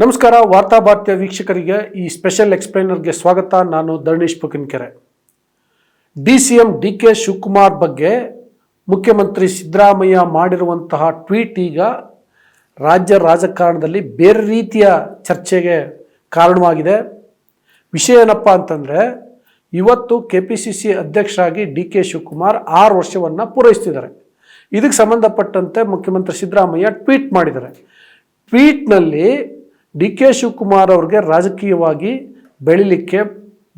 ನಮಸ್ಕಾರ ವಾರ್ತಾ ಭಾರತೀಯ ವೀಕ್ಷಕರಿಗೆ ಈ ಸ್ಪೆಷಲ್ ಎಕ್ಸ್ಪ್ಲೈನರ್ಗೆ ಸ್ವಾಗತ. ನಾನು ಧರಣೀಶ್ ಪುಕಿನ್ಕೆರೆ. ಡಿಸಿಎಂ ಡಿಕೆ ಶಿವಕುಮಾರ್ ಬಗ್ಗೆ ಮುಖ್ಯಮಂತ್ರಿ ಸಿದ್ದರಾಮಯ್ಯ ಮಾಡಿರುವಂತಹ ಟ್ವೀಟ್ ಈಗ ರಾಜ್ಯ ರಾಜಕಾರಣದಲ್ಲಿ ಬೇರೆ ರೀತಿಯ ಚರ್ಚೆಗೆ ಕಾರಣವಾಗಿದೆ. ವಿಷಯ ಏನಪ್ಪ ಅಂತಂದರೆ, ಇವತ್ತು KPCC ಅಧ್ಯಕ್ಷರಾಗಿ ಡಿಕೆ ಶಿವಕುಮಾರ್ 6 ವರ್ಷವನ್ನು ಪೂರೈಸ್ತಿದ್ದಾರೆ. ಇದಕ್ಕೆ ಸಂಬಂಧಪಟ್ಟಂತೆ ಮುಖ್ಯಮಂತ್ರಿ ಸಿದ್ದರಾಮಯ್ಯ ಟ್ವೀಟ್ ಮಾಡಿದ್ದಾರೆ. ಟ್ವೀಟ್ನಲ್ಲಿ ಡಿಕೆ ಶಿವಕುಮಾರ್ ಅವ್ರಿಗೆ ರಾಜಕೀಯವಾಗಿ ಬೆಳಿಲಿಕ್ಕೆ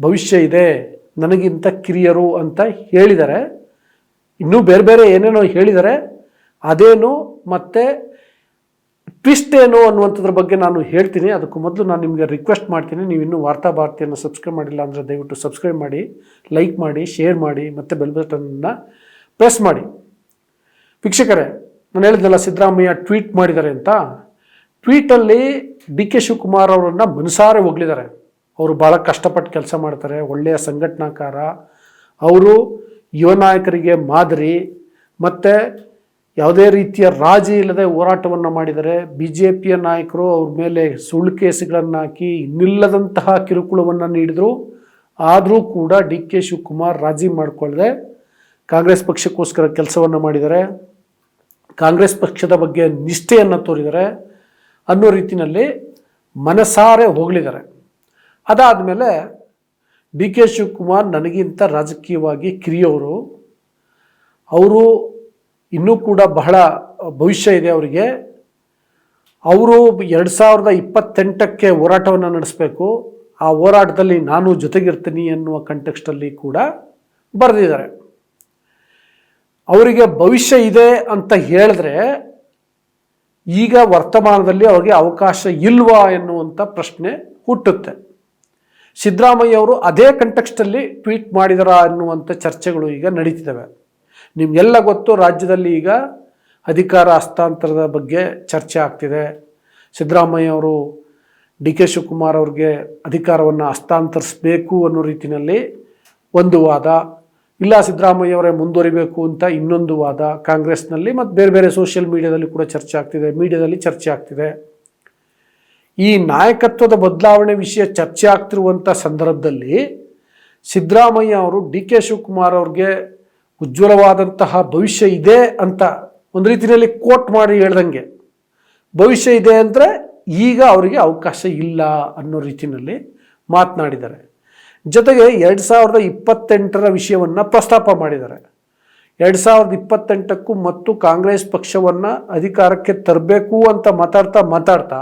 ಭವಿಷ್ಯ ಇದೆ, ನನಗಿಂತ ಕಿರಿಯರು ಅಂತ ಹೇಳಿದ್ದಾರೆ. ಇನ್ನೂ ಬೇರೆ ಬೇರೆ ಏನೇನೋ ಹೇಳಿದ್ದಾರೆ. ಅದೇನು ಮತ್ತು ಟ್ವಿಸ್ಟ್ ಏನು ಅನ್ನುವಂಥದ್ರ ಬಗ್ಗೆ ನಾನು ಹೇಳ್ತೀನಿ. ಅದಕ್ಕೂ ಮೊದಲು ನಾನು ನಿಮಗೆ ರಿಕ್ವೆಸ್ಟ್ ಮಾಡ್ತೀನಿ, ನೀವು ಇನ್ನೂ ವಾರ್ತಾ ಭಾರತಿಯನ್ನು ಸಬ್ಸ್ಕ್ರೈಬ್ ಮಾಡಿಲ್ಲ ಅಂದರೆ ದಯವಿಟ್ಟು ಸಬ್ಸ್ಕ್ರೈಬ್ ಮಾಡಿ, ಲೈಕ್ ಮಾಡಿ, ಶೇರ್ ಮಾಡಿ ಮತ್ತು ಬೆಲ್ ಬಟನ್ನ ಪ್ರೆಸ್ ಮಾಡಿ. ವೀಕ್ಷಕರೇ, ನಾನು ಹೇಳಿದ್ನಲ್ಲ ಸಿದ್ದರಾಮಯ್ಯ ಟ್ವೀಟ್ ಮಾಡಿದ್ದಾರೆ ಅಂತ. ಟ್ವೀಟಲ್ಲಿ ಡಿಕೆ ಶಿವಕುಮಾರ್ ಅವರನ್ನು ಮನಸಾರೆ ಹೊಗಳಿದ್ದಾರೆ. ಅವರು ಭಾಳ ಕಷ್ಟಪಟ್ಟು ಕೆಲಸ ಮಾಡ್ತಾರೆ, ಒಳ್ಳೆಯ ಸಂಘಟನಾಕಾರ, ಅವರು ಯುವ ನಾಯಕರಿಗೆ ಮಾದರಿ, ಮತ್ತು ಯಾವುದೇ ರೀತಿಯ ರಾಜಿ ಇಲ್ಲದೆ ಹೋರಾಟವನ್ನು ಮಾಡಿದ್ದಾರೆ. BJPಯ ನಾಯಕರು ಅವ್ರ ಮೇಲೆ ಸುಳ್ಳು ಕೇಸುಗಳನ್ನು ಹಾಕಿ ಇನ್ನಿಲ್ಲದಂತಹ ಕಿರುಕುಳವನ್ನು ನೀಡಿದರು. ಆದರೂ ಕೂಡ ಡಿಕೆ ಶಿವಕುಮಾರ್ ರಾಜಿ ಮಾಡಿಕೊಳ್ಳದೆ ಕಾಂಗ್ರೆಸ್ ಪಕ್ಷಕ್ಕೋಸ್ಕರ ಕೆಲಸವನ್ನು ಮಾಡಿದ್ದಾರೆ, ಕಾಂಗ್ರೆಸ್ ಪಕ್ಷದ ಬಗ್ಗೆ ನಿಷ್ಠೆಯನ್ನು ತೋರಿದ್ದಾರೆ ಅನ್ನೋ ರೀತಿಯಲ್ಲಿ ಮನಸಾರೆ ಹೊಗಳಿದ್ದಾರೆ. ಅದಾದಮೇಲೆ ಡಿಕೆ ಶಿವಕುಮಾರ್ ನನಗಿಂತ ರಾಜಕೀಯವಾಗಿ ಕಿರಿಯವರು, ಅವರು ಇನ್ನೂ ಕೂಡ ಬಹಳ ಭವಿಷ್ಯ ಇದೆ ಅವರಿಗೆ, ಅವರು 2028ಕ್ಕೆ ಹೋರಾಟವನ್ನು ನಡೆಸಬೇಕು, ಆ ಹೋರಾಟದಲ್ಲಿ ನಾನು ಜೊತೆಗಿರ್ತೀನಿ ಅನ್ನುವ ಕಂಟೆಕ್ಸ್ಟಲ್ಲಿ ಕೂಡ ಬರೆದಿದ್ದಾರೆ. ಅವರಿಗೆ ಭವಿಷ್ಯ ಇದೆ ಅಂತ ಹೇಳಿದ್ರೆ ಈಗ ವರ್ತಮಾನದಲ್ಲಿ ಅವ್ರಿಗೆ ಅವಕಾಶ ಇಲ್ವಾ ಎನ್ನುವಂಥ ಪ್ರಶ್ನೆ ಹುಟ್ಟುತ್ತೆ. ಸಿದ್ದರಾಮಯ್ಯ ಅವರು ಅದೇ ಕಂಟೆಕ್ಸ್ಟಲ್ಲಿ ಟ್ವೀಟ್ ಮಾಡಿದರ ಅನ್ನುವಂಥ ಚರ್ಚೆಗಳು ಈಗ ನಡೀತಿದ್ದಾವೆ. ನಿಮಗೆಲ್ಲ ಗೊತ್ತು, ರಾಜ್ಯದಲ್ಲಿ ಈಗ ಅಧಿಕಾರ ಹಸ್ತಾಂತರದ ಬಗ್ಗೆ ಚರ್ಚೆ ಆಗ್ತಿದೆ. ಸಿದ್ದರಾಮಯ್ಯ ಅವರು ಡಿಕೆ ಶಿವಕುಮಾರ್ ಅವ್ರಿಗೆ ಅಧಿಕಾರವನ್ನು ಹಸ್ತಾಂತರಿಸಬೇಕು ಅನ್ನೋ ರೀತಿಯಲ್ಲಿ ಒಂದು ವಾದ, ಇಲ್ಲ ಸಿದ್ದರಾಮಯ್ಯ ಅವರೇ ಮುಂದುವರಿಬೇಕು ಅಂತ ಇನ್ನೊಂದು ವಾದ ಕಾಂಗ್ರೆಸ್ನಲ್ಲಿ ಮತ್ತು ಬೇರೆ ಬೇರೆ ಸೋಷಿಯಲ್ ಮೀಡಿಯಾದಲ್ಲಿ ಕೂಡ ಚರ್ಚೆ ಆಗ್ತಿದೆ, ಮೀಡಿಯಾದಲ್ಲಿ ಚರ್ಚೆ ಆಗ್ತಿದೆ. ಈ ನಾಯಕತ್ವದ ಬದಲಾವಣೆ ವಿಷಯ ಚರ್ಚೆ ಆಗ್ತಿರುವಂಥ ಸಂದರ್ಭದಲ್ಲಿ ಸಿದ್ದರಾಮಯ್ಯ ಅವರು ಡಿಕೆ ಶಿವಕುಮಾರ್ ಅವ್ರಿಗೆ ಉಜ್ವಲವಾದಂತಹ ಭವಿಷ್ಯ ಇದೆ ಅಂತ ಒಂದು ರೀತಿಯಲ್ಲಿ ಕೋಟ್ ಮಾಡಿ ಹೇಳ್ದಂಗೆ, ಭವಿಷ್ಯ ಇದೆ ಅಂದರೆ ಈಗ ಅವರಿಗೆ ಅವಕಾಶ ಇಲ್ಲ ಅನ್ನೋ ರೀತಿಯಲ್ಲಿ ಮಾತನಾಡಿದ್ದಾರೆ. ಜೊತೆಗೆ 2028ರ ವಿಷಯವನ್ನು ಪ್ರಸ್ತಾಪ ಮಾಡಿದ್ದಾರೆ. 2028ಕ್ಕೂ ಮತ್ತು ಕಾಂಗ್ರೆಸ್ ಪಕ್ಷವನ್ನು ಅಧಿಕಾರಕ್ಕೆ ತರಬೇಕು ಅಂತ ಮಾತಾಡ್ತಾ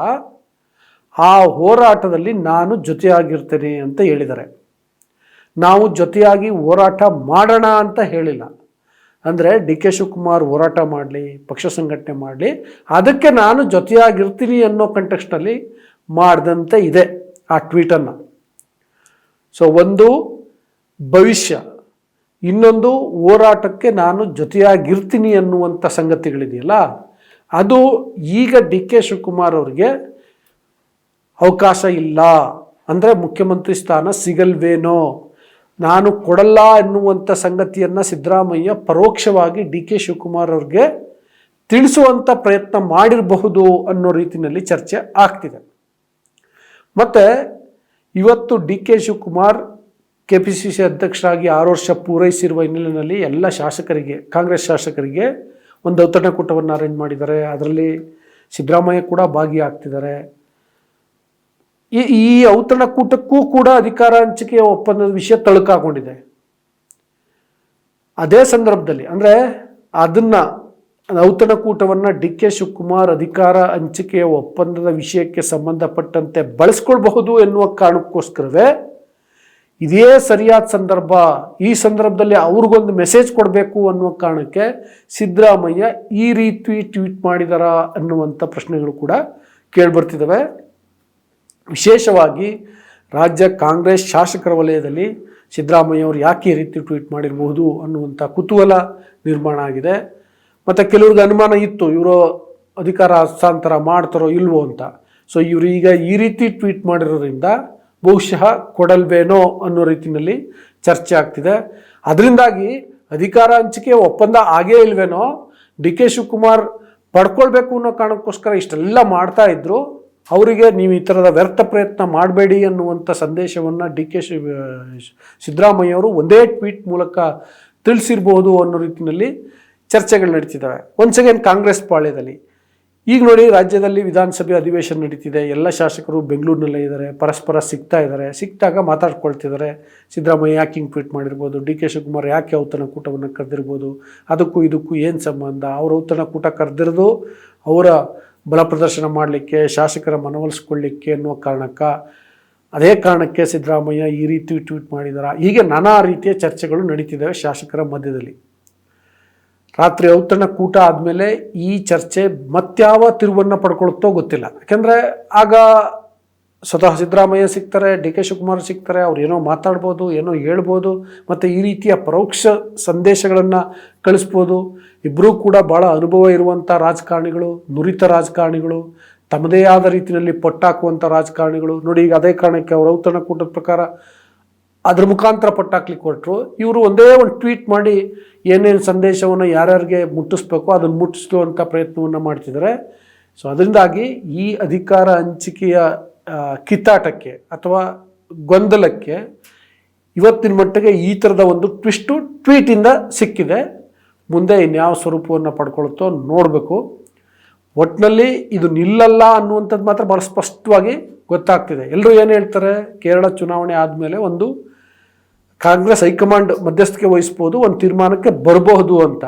ಆ ಹೋರಾಟದಲ್ಲಿ ನಾನು ಜೊತೆಯಾಗಿರ್ತೇನೆ ಅಂತ ಹೇಳಿದ್ದಾರೆ. ನಾವು ಜೊತೆಯಾಗಿ ಹೋರಾಟ ಮಾಡೋಣ ಅಂತ ಹೇಳಿಲ್ಲ. ಅಂದರೆ ಡಿಕೆ ಶಿವಕುಮಾರ್ ಹೋರಾಟ ಮಾಡಲಿ, ಪಕ್ಷ ಸಂಘಟನೆ ಮಾಡಲಿ, ಅದಕ್ಕೆ ನಾನು ಜೊತೆಯಾಗಿರ್ತೀನಿ ಅನ್ನೋ ಕಂಟೆಕ್ಸ್ಟಲ್ಲಿ ಮಾಡಿದಂತೆ ಇದೆ ಆ ಟ್ವೀಟನ್ನು. ಸೊ ಒಂದು ಭವಿಷ್ಯ, ಇನ್ನೊಂದು ಹೋರಾಟಕ್ಕೆ ನಾನು ಜೊತೆಯಾಗಿರ್ತೀನಿ ಅನ್ನುವಂಥ ಸಂಗತಿಗಳಿದೆಯಲ್ಲ, ಅದು ಈಗ ಡಿಕೆ ಶಿವಕುಮಾರ್ ಅವ್ರಿಗೆ ಅವಕಾಶ ಇಲ್ಲ ಅಂದರೆ ಮುಖ್ಯಮಂತ್ರಿ ಸ್ಥಾನ ಸಿಗಲ್ವೇನೋ, ನಾನು ಕೊಡಲ್ಲ ಎನ್ನುವಂಥ ಸಂಗತಿಯನ್ನು ಸಿದ್ದರಾಮಯ್ಯ ಪರೋಕ್ಷವಾಗಿ ಡಿಕೆ ಶಿವಕುಮಾರ್ ಅವ್ರಿಗೆ ತಿಳಿಸುವಂಥ ಪ್ರಯತ್ನ ಮಾಡಿರಬಹುದು ಅನ್ನೋ ರೀತಿಯಲ್ಲಿ ಚರ್ಚೆ ಆಗ್ತಿದೆ. ಮತ್ತು ಇವತ್ತು ಡಿಕೆ ಶಿವಕುಮಾರ್ KPCC ಅಧ್ಯಕ್ಷರಾಗಿ 6 ವರ್ಷ ಪೂರೈಸಿರುವ ಹಿನ್ನೆಲೆಯಲ್ಲಿ ಎಲ್ಲ ಶಾಸಕರಿಗೆ, ಕಾಂಗ್ರೆಸ್ ಶಾಸಕರಿಗೆ ಒಂದು ಔತಣಕೂಟವನ್ನು ಅರೇಂಜ್ ಮಾಡಿದ್ದಾರೆ. ಅದರಲ್ಲಿ ಸಿದ್ದರಾಮಯ್ಯ ಕೂಡ ಭಾಗಿಯಾಗ್ತಿದ್ದಾರೆ. ಈ ಔತಣಕೂಟಕ್ಕೂ ಕೂಡ ಅಧಿಕಾರ ಹಂಚಿಕೆಯ ಒಪ್ಪಂದದ ವಿಷಯ ತಳುಕಾಕೊಂಡಿದೆ. ಅದೇ ಸಂದರ್ಭದಲ್ಲಿ ಅಂದರೆ ಅದನ್ನು ಔತಣಕೂಟವನ್ನು ಡಿಕೆ ಶಿವಕುಮಾರ್ ಅಧಿಕಾರ ಹಂಚಿಕೆಯ ಒಪ್ಪಂದದ ವಿಷಯಕ್ಕೆ ಸಂಬಂಧಪಟ್ಟಂತೆ ಬಳಸ್ಕೊಳ್ಬಹುದು ಎನ್ನುವ ಕಾರಣಕ್ಕೋಸ್ಕರವೇ ಇದೇ ಸರಿಯಾದ ಸಂದರ್ಭ, ಈ ಸಂದರ್ಭದಲ್ಲಿ ಅವ್ರಿಗೊಂದು ಮೆಸೇಜ್ ಕೊಡಬೇಕು ಅನ್ನುವ ಕಾರಣಕ್ಕೆ ಸಿದ್ದರಾಮಯ್ಯ ಈ ರೀತಿ ಟ್ವೀಟ್ ಮಾಡಿದಾರ ಅನ್ನುವಂಥ ಪ್ರಶ್ನೆಗಳು ಕೂಡ ಕೇಳಿಬರ್ತಿದ್ದಾವೆ. ವಿಶೇಷವಾಗಿ ರಾಜ್ಯ ಕಾಂಗ್ರೆಸ್ ಶಾಸಕರ ವಲಯದಲ್ಲಿ ಸಿದ್ದರಾಮಯ್ಯ ಅವರು ಯಾಕೆ ಈ ರೀತಿ ಟ್ವೀಟ್ ಮಾಡಿರಬಹುದು ಅನ್ನುವಂಥ ಕುತೂಹಲ ನಿರ್ಮಾಣ ಆಗಿದೆ. ಮತ್ತು ಕೆಲವ್ರಿಗೆ ಅನುಮಾನ ಇತ್ತು, ಇವರು ಅಧಿಕಾರ ಹಸ್ತಾಂತರ ಮಾಡ್ತಾರೋ ಇಲ್ವೋ ಅಂತ. ಸೊ ಇವರು ಈಗ ಈ ರೀತಿ ಟ್ವೀಟ್ ಮಾಡಿರೋದ್ರಿಂದ ಬಹುಶಃ ಕೊಡಲ್ವೇನೋ ಅನ್ನೋ ರೀತಿಯಲ್ಲಿ ಚರ್ಚೆ ಆಗ್ತಿದೆ. ಅದರಿಂದಾಗಿ ಅಧಿಕಾರ ಹಂಚಿಕೆ ಒಪ್ಪಂದ ಆಗೇ ಇಲ್ವೇನೋ, ಡಿ ಕೆ ಶಿವಕುಮಾರ್ ಪಡ್ಕೊಳ್ಬೇಕು ಅನ್ನೋ ಕಾರಣಕ್ಕೋಸ್ಕರ ಇಷ್ಟೆಲ್ಲ ಮಾಡ್ತಾ ಇದ್ರು. ಅವರಿಗೆ ನೀವು ಈ ಥರದ ವ್ಯರ್ಥ ಪ್ರಯತ್ನ ಮಾಡಬೇಡಿ ಅನ್ನುವಂಥ ಸಂದೇಶವನ್ನು ಸಿದ್ದರಾಮಯ್ಯ ಅವರು ಒಂದೇ ಟ್ವೀಟ್ ಮೂಲಕ ತಿಳಿಸಿರ್ಬೋದು ಅನ್ನೋ ರೀತಿಯಲ್ಲಿ ಚರ್ಚೆಗಳು ನಡೀತಿದ್ದಾವೆ. ಒನ್ಸ್ ಅಗೇನ್ ಕಾಂಗ್ರೆಸ್ ಪಾಳ್ಯದಲ್ಲಿ ಈಗ ನೋಡಿ, ರಾಜ್ಯದಲ್ಲಿ ವಿಧಾನಸಭೆ ಅಧಿವೇಶನ ನಡೀತಿದೆ. ಎಲ್ಲ ಶಾಸಕರು ಬೆಂಗಳೂರಿನಲ್ಲೇ ಇದ್ದಾರೆ, ಪರಸ್ಪರ ಸಿಕ್ತಾಗ ಮಾತಾಡ್ಕೊಳ್ತಿದ್ದಾರೆ. ಸಿದ್ದರಾಮಯ್ಯ ಯಾಕೆ ಹಿಂಗೆ ಟ್ವೀಟ್ ಮಾಡಿರ್ಬೋದು, ಡಿ.ಕೆ. ಶಿವಕುಮಾರ್ ಯಾಕೆ ಔತಣಕೂಟವನ್ನು ಕರೆದಿರ್ಬೋದು, ಅದಕ್ಕೂ ಇದಕ್ಕೂ ಏನು ಸಂಬಂಧ, ಅವ್ರ ಔತಣಕೂಟ ಕರೆದಿರೋದು ಅವರ ಬಲ ಪ್ರದರ್ಶನ ಮಾಡಲಿಕ್ಕೆ, ಶಾಸಕರ ಮನವೊಲಿಸ್ಕೊಳ್ಳಿಕ್ಕೆ ಅನ್ನುವ ಅದೇ ಕಾರಣಕ್ಕೆ ಸಿದ್ದರಾಮಯ್ಯ ಈ ರೀತಿ ಟ್ವೀಟ್ ಮಾಡಿದಾರ. ಹೀಗೆ ನಾನಾ ರೀತಿಯ ಚರ್ಚೆಗಳು ನಡೀತಿದ್ದಾವೆ ಶಾಸಕರ ಮಧ್ಯದಲ್ಲಿ. ರಾತ್ರಿ ಔತಣಕೂಟ ಆದಮೇಲೆ ಈ ಚರ್ಚೆ ಮತ್ಯಾವ ತಿರುವನ್ನು ಪಡ್ಕೊಳುತ್ತೋ ಗೊತ್ತಿಲ್ಲ. ಯಾಕೆಂದರೆ ಆಗ ಸ್ವತಃ ಸಿದ್ದರಾಮಯ್ಯ ಸಿಗ್ತಾರೆ, ಡಿ.ಕೆ. ಶಿವಕುಮಾರ್ ಸಿಗ್ತಾರೆ, ಅವ್ರು ಏನೋ ಮಾತಾಡ್ಬೋದು, ಏನೋ ಹೇಳ್ಬೋದು, ಮತ್ತು ಈ ರೀತಿಯ ಪರೋಕ್ಷ ಸಂದೇಶಗಳನ್ನು ಕಳಿಸ್ಬೋದು. ಇಬ್ಬರೂ ಕೂಡ ಭಾಳ ಅನುಭವ ಇರುವಂಥ ರಾಜಕಾರಣಿಗಳು, ನುರಿತ ರಾಜಕಾರಣಿಗಳು, ತಮ್ಮದೇ ಆದ ರೀತಿಯಲ್ಲಿ ಪಟ್ಟಾಕುವಂಥ ರಾಜಕಾರಣಿಗಳು. ನೋಡಿ, ಈಗ ಅದೇ ಕಾರಣಕ್ಕೆ ಅವ್ರ ಔತಣಕೂಟದ ಪ್ರಕಾರ ಅದ್ರ ಮುಖಾಂತರ ಪಟ್ಟಾಕ್ಲಿಕ್ಕೆ ಹೊರಟರು. ಇವರು ಒಂದೇ ಒಂದು ಟ್ವೀಟ್ ಮಾಡಿ ಏನೇನು ಸಂದೇಶವನ್ನು ಯಾರ್ಯಾರಿಗೆ ಮುಟ್ಟಿಸ್ಬೇಕೋ ಅದನ್ನು ಮುಟ್ಟಿಸುವಂಥ ಪ್ರಯತ್ನವನ್ನು ಮಾಡ್ತಿದ್ದಾರೆ. ಸೊ ಅದರಿಂದಾಗಿ ಈ ಅಧಿಕಾರ ಹಂಚಿಕೆಯ ಕಿತ್ತಾಟಕ್ಕೆ ಅಥವಾ ಗೊಂದಲಕ್ಕೆ ಇವತ್ತಿನ ಮಟ್ಟಿಗೆ ಈ ಥರದ ಒಂದು ಟ್ವೀಟಿಂದ ಸಿಕ್ಕಿದೆ. ಮುಂದೆ ಇನ್ಯಾವ ಸ್ವರೂಪವನ್ನು ಪಡ್ಕೊಳುತ್ತೋ ನೋಡಬೇಕು. ಒಟ್ಟಿನಲ್ಲಿ ಇದು ನಿಲ್ಲಲ್ಲ ಅನ್ನುವಂಥದ್ದು ಮಾತ್ರ ಭಾಳ ಸ್ಪಷ್ಟವಾಗಿ ಗೊತ್ತಾಗ್ತಿದೆ. ಎಲ್ಲರೂ ಏನು ಹೇಳ್ತಾರೆ, ಕೇರಳ ಚುನಾವಣೆ ಆದಮೇಲೆ ಒಂದು ಕಾಂಗ್ರೆಸ್ ಹೈಕಮಾಂಡ್ ಮಧ್ಯಸ್ಥಿಕೆ ವಹಿಸ್ಬೋದು, ಒಂದು ತೀರ್ಮಾನಕ್ಕೆ ಬರಬಹುದು ಅಂತ.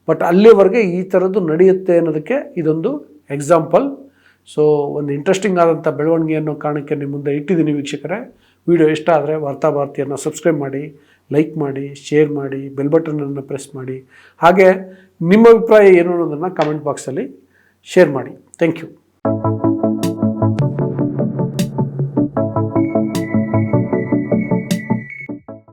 ಬಟ್ ಅಲ್ಲಿವರೆಗೆ ಈ ಥರದ್ದು ನಡೆಯುತ್ತೆ ಅನ್ನೋದಕ್ಕೆ ಇದೊಂದು ಎಕ್ಸಾಂಪಲ್. ಸೊ ಒಂದು ಇಂಟ್ರೆಸ್ಟಿಂಗ್ ಆದಂಥ ಬೆಳವಣಿಗೆ ಅನ್ನೋ ಕಾರಣಕ್ಕೆ ನಿಮ್ಮ ಮುಂದೆ ಇಟ್ಟಿದ್ದೀನಿ ವೀಕ್ಷಕರೇ. ವಿಡಿಯೋ ಇಷ್ಟ ಆದರೆ ವಾರ್ತಾಭಾರತಿಯನ್ನು ಸಬ್ಸ್ಕ್ರೈಬ್ ಮಾಡಿ, ಲೈಕ್ ಮಾಡಿ, ಶೇರ್ ಮಾಡಿ, ಬೆಲ್ ಬಟನನ್ನು ಪ್ರೆಸ್ ಮಾಡಿ. ಹಾಗೆ ನಿಮ್ಮ ಅಭಿಪ್ರಾಯ ಏನು ಅನ್ನೋದನ್ನು ಕಾಮೆಂಟ್ ಬಾಕ್ಸಲ್ಲಿ ಶೇರ್ ಮಾಡಿ. Thank you.